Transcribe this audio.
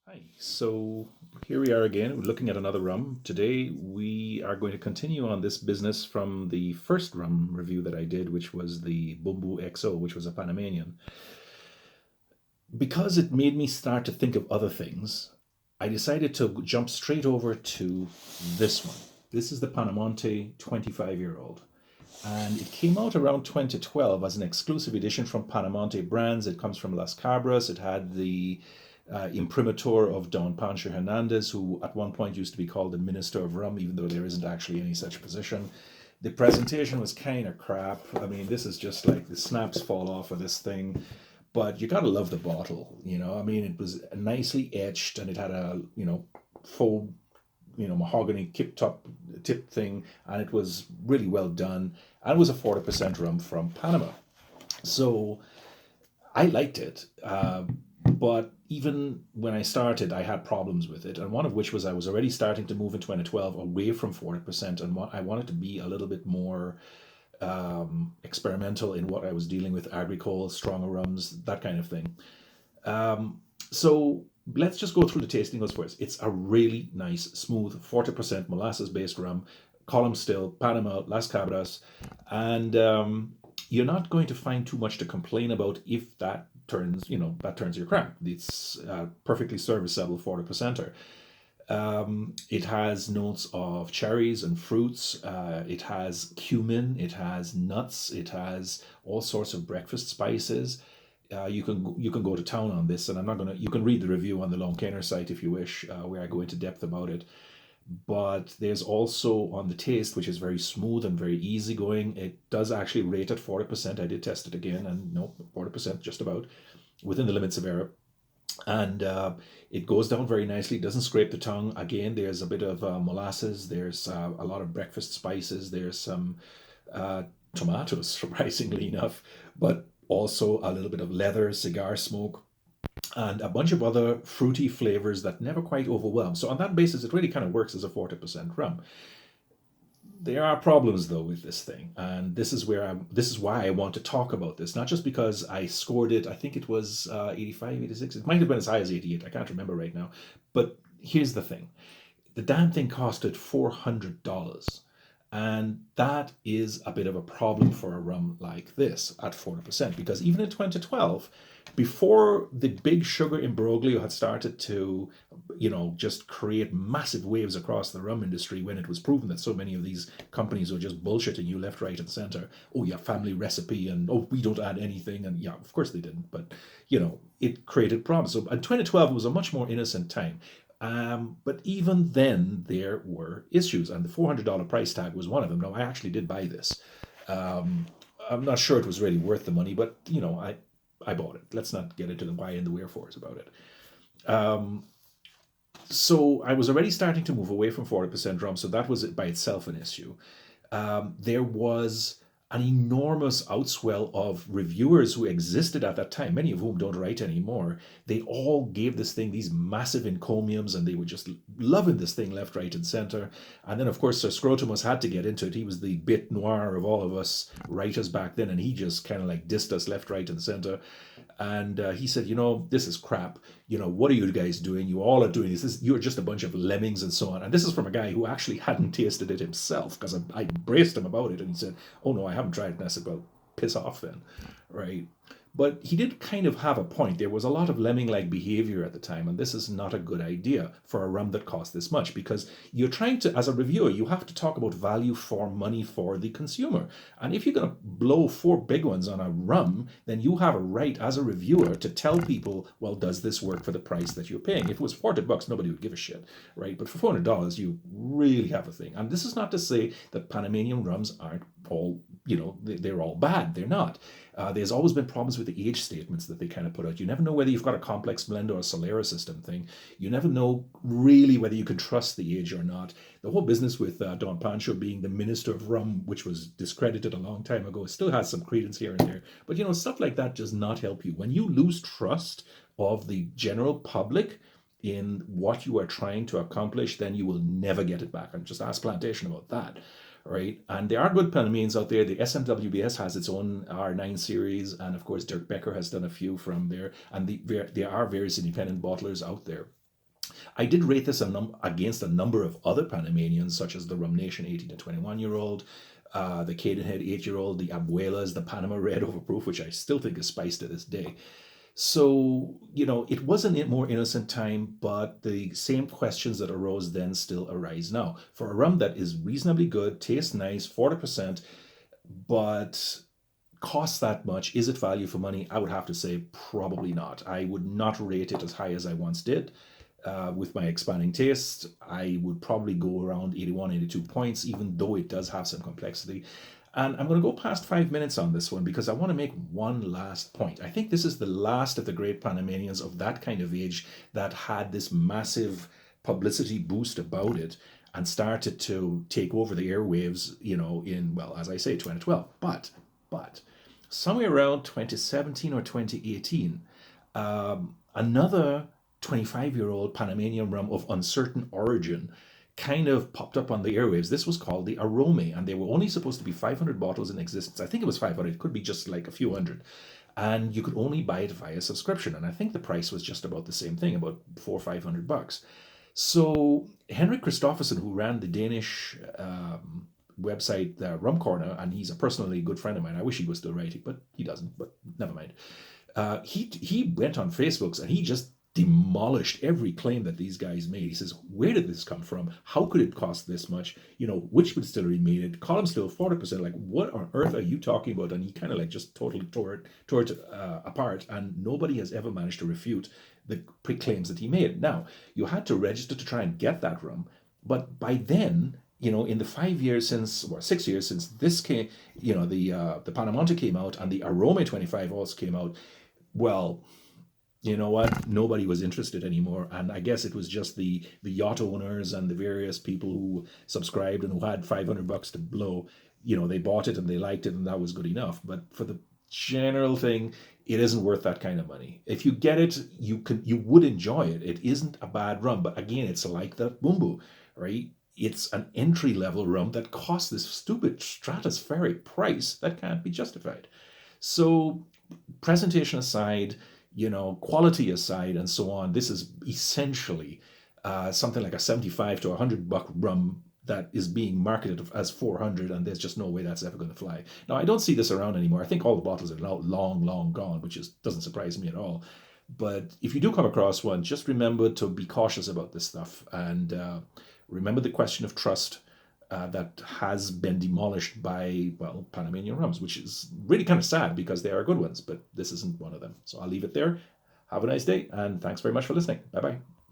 Hi, so here we are again, looking at another rum. Today we are going to continue on this business from the first rum review that I did, which was the Bumbu XO, which was a Panamanian. Because it made me start to think of other things, I decided to jump straight over to this one. This is the Panamonte 25-year-old. And it came out around 2012 as an exclusive edition from Panamonte Brands. It comes from Las Cabras. It had the imprimatur of Don Pancho Hernandez, who at one point used to be called the Minister of Rum, even though there isn't actually any such position. The presentation was kind of crap. I mean, this is just like the snaps fall off of this thing. But you gotta love the bottle, you know. I mean, it was nicely etched, and it had a full mahogany tip thing, and it was really well done. And it was a 40% rum from Panama, so I liked it. But even when I started, I had problems with it, and one of which was I was already starting to move in 2012 away from 40%, and I wanted to be a little bit more experimental in what I was dealing with, agricole, stronger rums, that kind of thing. So let's just go through the tasting notes first. It's a really nice, smooth 40% molasses based rum, column still, Panama, Las Cabras, and you're not going to find too much to complain about if that turns your crank. It's perfectly serviceable 40%er. It has notes of cherries and fruits. It has cumin. It has nuts. It has all sorts of breakfast spices. You can go to town on this, and I'm not gonna. You can read the review on the Lone Canner site if you wish, where I go into depth about it. But there's also on the taste, which is very smooth and very easygoing. It does actually rate at 40%. I did test it again, and no, 40% just about within the limits of error. And it goes down very nicely. It doesn't scrape the tongue. Again, there's a bit of molasses. There's a lot of breakfast spices. There's some uh, tomatoes, surprisingly enough, but also a little bit of leather, cigar smoke, and a bunch of other fruity flavors that never quite overwhelm. So on that basis, it really kind of works as a 40% rum. There are problems though with this thing, and this is why I want to talk about this. Not just because I scored it. I think it was 85, 86. It might have been as high as 88. I can't remember right now. But here's the thing: the damn thing costed $400. And that is a bit of a problem for a rum like this at 40%, because even in 2012, before the big sugar imbroglio had started to, just create massive waves across the rum industry, when it was proven that so many of these companies were just bullshitting you left, right, and center. Oh, yeah, family recipe, and oh, we don't add anything. And yeah, of course they didn't, but, it created problems. So in 2012, it was a much more innocent time. But even then, there were issues, and the $400 price tag was one of them. Now, I actually did buy this. Um, I'm not sure it was really worth the money, but I bought it. Let's not get into the why and the wherefores about it. Um, so I was already starting to move away from 40% rum, so that was by itself an issue. There was an enormous outswell of reviewers who existed at that time, many of whom don't write anymore. They all gave this thing these massive encomiums, and they were just loving this thing left, right, and center. And then, of course, Sir Scrotumus had to get into it. He was the bit noir of all of us writers back then, and he just kind of like dissed us left, right, and center. And he said, this is crap. What are you guys doing? You all are doing this. You're just a bunch of lemmings and so on. And this is from a guy who actually hadn't tasted it himself, because I braced him about it, and he said, oh no, I haven't tried it. And I said, well, piss off then, right? But he did kind of have a point. There was a lot of lemming like behavior at the time, and this is not a good idea for a rum that costs this much, because you're trying to, as a reviewer, you have to talk about value for money for the consumer. And if you're going to blow four big ones on a rum, then you have a right as a reviewer to tell people, well, does this work for the price that you're paying? If it was $40, nobody would give a shit, right? But for $400, you really have a thing. And this is not to say that Panamanian rums aren't all, they're all bad. They're not. There's always been problems with the age statements that they kind of put out. You never know whether you've got a complex blend or a Solera system thing. You never know really whether you can trust the age or not. The whole business with Don Pancho being the minister of rum, which was discredited a long time ago, still has some credence here and there. But stuff like that does not help you. When you lose trust of the general public in what you are trying to accomplish, then you will never get it back. And just ask Plantation about that, right? And there are good Panamanians out there. The SMWBS has its own R9 series, and of course Dirk Becker has done a few from there, and there are various independent bottlers out there. I did rate this against a number of other Panamanians, such as the Rum Nation 18 to 21-year-old, the Cadenhead 8-year-old, the Abuelas, the Panama Red Overproof, which I still think is spiced to this day. So, it was a more innocent time, but the same questions that arose then still arise now. For a rum that is reasonably good, tastes nice, 40%, but costs that much, is it value for money? I would have to say probably not. I would not rate it as high as I once did. With my expanding taste, I would probably go around 81, 82 points, even though it does have some complexity. And I'm going to go past 5 minutes on this one because I want to make one last point. I think this is the last of the great Panamanians of that kind of age that had this massive publicity boost about it and started to take over the airwaves, in, well, as I say, 2012. But somewhere around 2017 or 2018, another 25-year-old Panamanian rum of uncertain origin kind of popped up on the airwaves. This was called the Arome, and they were only supposed to be 500 bottles in existence. I think it was 500. It could be just like a few hundred. And you could only buy it via subscription. And I think the price was just about the same thing, about $400-500. So Henrik Christoffersen, who ran the Danish website Rum Corner, and he's a personally good friend of mine. I wish he was still writing, but he doesn't. But never mind. He went on Facebook's and he just demolished every claim that these guys made. He says, where did this come from? How could it cost this much? Which distillery made it? Column still 40%. Like, what on earth are you talking about? And he kind of like just totally tore it apart. And nobody has ever managed to refute the claims that he made. Now, you had to register to try and get that rum. But by then, in the 5 years since, or 6 years since this came, the Panamonte came out and the Arome 25 also came out, well, you know what? Nobody was interested anymore. And I guess it was just the yacht owners and the various people who subscribed and who had $500 to blow. They bought it and they liked it and that was good enough. But for the general thing, it isn't worth that kind of money. If you get it, you would enjoy it. It isn't a bad rum. But again, it's like that Bumbu, right? It's an entry-level rum that costs this stupid stratospheric price that can't be justified. So presentation aside, quality aside and so on, this is essentially something like a 75 to $100 rum that is being marketed as 400, and there's just no way that's ever going to fly. Now, I don't see this around anymore. I think all the bottles are now long gone, which doesn't surprise me at all. But if you do come across one, just remember to be cautious about this stuff, and remember the question of trust that has been demolished by, well, Panamanian rums, which is really kind of sad because they are good ones, but this isn't one of them. So I'll leave it there. Have a nice day, and thanks very much for listening. Bye-bye.